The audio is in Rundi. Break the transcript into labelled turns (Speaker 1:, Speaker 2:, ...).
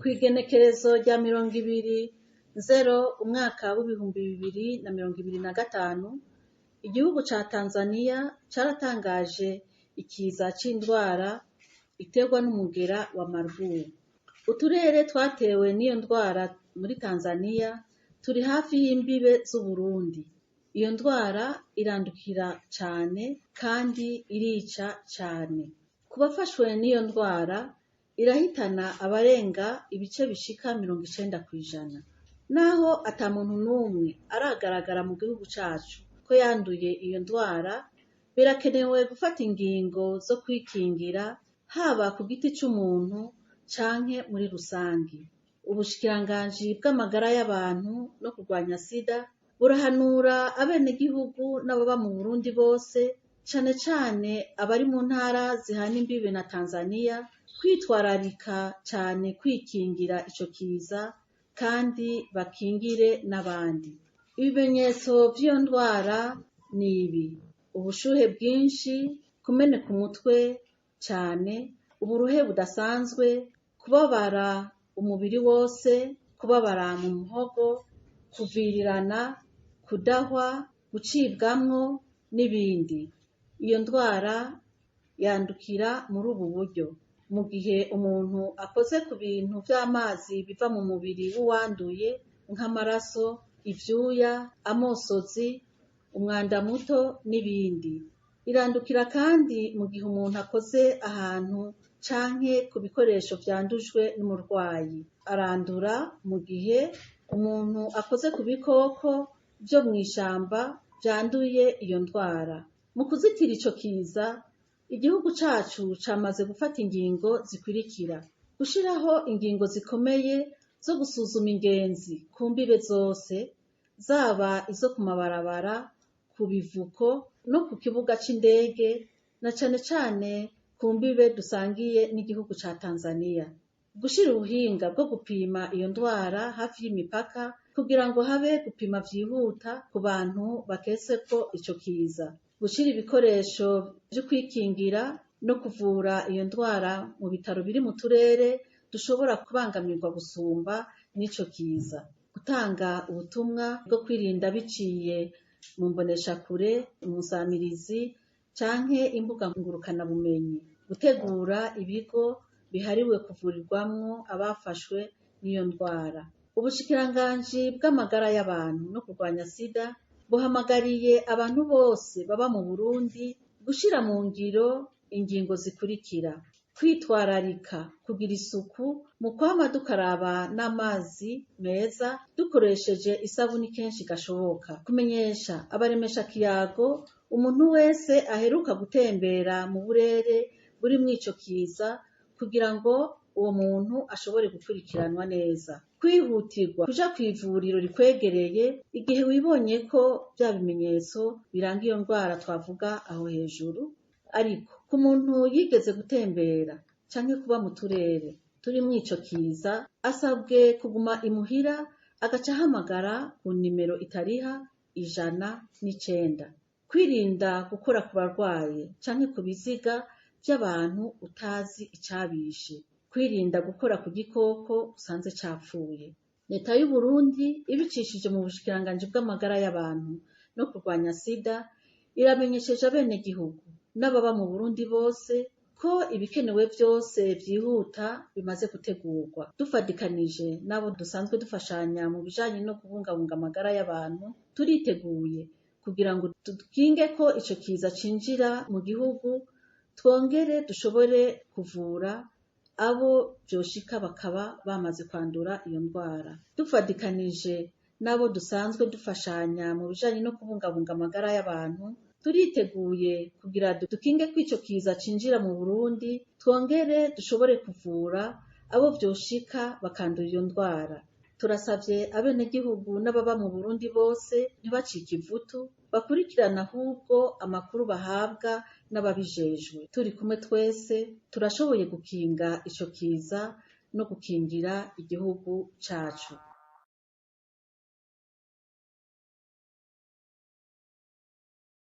Speaker 1: Kw'igenekerezo rya 20/0 umwaka w'ibihumbi 2025, igihugu ca Tanzania caratangaje ikiza c'indwara iterwa n'umugera wa Marburg. Uturere twatewe n'iyo ndwara muri Tanzania turi hafi y'imbibe z'Uburundi. Iyo ndwara irandukira cane kandi irica cane. Ku bafashwe n'iyo ndwara irahitana abarenga ibice bishika 90%. Naho ata muntu n'umwe aragaragara mu gihugu cacu ko yanduye iyo ndwara, birakenewe gufata ingingo zo kwikingira haba ku giti c'umuntu canke muri rusangi. Ubushikiranganji bw'amagara y'abantu no kurwanya sida burahanura abenegihugu n'ababa mu Burundi bose, cane cane abari mu ntara zihana imbibe na Tanzania, kwitwararika cane kwikingira ico kiza kandi bakingire n'abandi. Ibimenyetso vy'iyo ndwara ni ibi: ubushuhe bwinshi, kumeneka umutwe cane, uburuhe budasanzwe, kubabara umubiri wose, kubabara mu muhogo, kuvirirana, kudahwa, gucibwamwo n'ibindi. Iyo ndwara yandukira muri ubu buryo: mu gihe umuntu akoze ku bintu vy'amazi biva mu mubiri w'uwanduye nk'amaraso, ivyuya, amosozi, umwanda muto n'ibindi. Irandukira kandi mu gihe umuntu akoze ahantu canke ku bikoresho vyandujwe n'umurwayi. Arandura mu gihe umuntu akoze ku bikoko vyo mw'ishamba vyanduye iyo ndwara. Mu kuzitira ico kiza, igihugu cacu camaze gufata ingingo zikurikira: gushiraho ingingo zikomeye zo gusuzuma ingenzi ku mbibe zose, zaba izo ku mabarabara, ku bivuko no ku kibuga c'indege, na cane cane ku mbibe dusangiye n'igihugu ca Tanzania. Gushira ubuhinga bwo gupima iyo ndwara hafi y'imipaka kugira ngo habe gupima vyihuta ku bantu baketseko ico kiza. Gushira ibikoresho vyo kwikingira no kuvura iyo ndwara mu bitaro biri mu turere dushobora kubangamirwa gusumba n'ico kiza. Gutanga ubutumwa bwo kwirinda biciye mu mboneshakure, umusamirizi canke imbuga ngurukana bumenyi. Gutegura ibigo bihariwe kuvurirwamwo abafashwe n'iyo ndwara. Ubushikiranganji bw'amagara y'abantu no kurwanya sida buhamagariye abantu bose baba mu Burundi gushira mu ngiro ingingo zikurikira: kwitwararika kugira isuku mu kwama dukaraba n'amazi meza dukoresheje isabuni kenshi gashoboka. Kumenyesha abaremesha kiyago umuntu wese aheruka gutembera mu burere buri mw'ico kiza kugira ngo uwo muntu ashobore gukurikiranwa neza. Kwihutirwa kuja kw'ivuriro rikwegereye igihe wibonye ko vya bimenyetso biranga iyo ndwara twavuga aho hejuru. Ariko ku muntu yigeze gutembera canke kuba mu turere turi mw'ico kiza, asabwe kuguma imuhira agaca ahamagara ku nimero itariha 109. Kwirinda gukora ku barwaye canke ku biziga vy'abantu utazi icabishe. Kwirinda gukora ku gikoko usanze capfuye. Leta y'u Burundi ibicishije mu bushikiranganji bw'amagara y'abantu no kurwanya sida iramenyesheje abenegihugu n'ababa mu Burundi bose ko ibikenewe vyose vyihuta bimaze gutegurwa. Dufadikanije n'abo dusanzwe dufashanya mu bijanye no kubungabunga amagara y'abantu, turiteguye kugira ngo dukinge ko ico kiza cinjira mu gihugu, twongere dushobore kuvura abo vyoshika bakaba bamaze kwandura iyo ndwara. Dufadikanije n'abo dusanzwe dufashanya mu bijanye no kubungabunga amagara y'abantu, turiteguye kugira dukinge ko ico kiza cinjira mu Burundi, twongere dushobore kuvura abo vyoshika bakandura iyo ndwara. Turasavye abenegihugu n'ababa mu Burundi bose ntibacike ivutu, bakurikirana ahubwo amakuru bahabwa n'ababijejwe. Turi kumwe twese turashoboye gukinga ico kiza no gukingira igihugu cacu.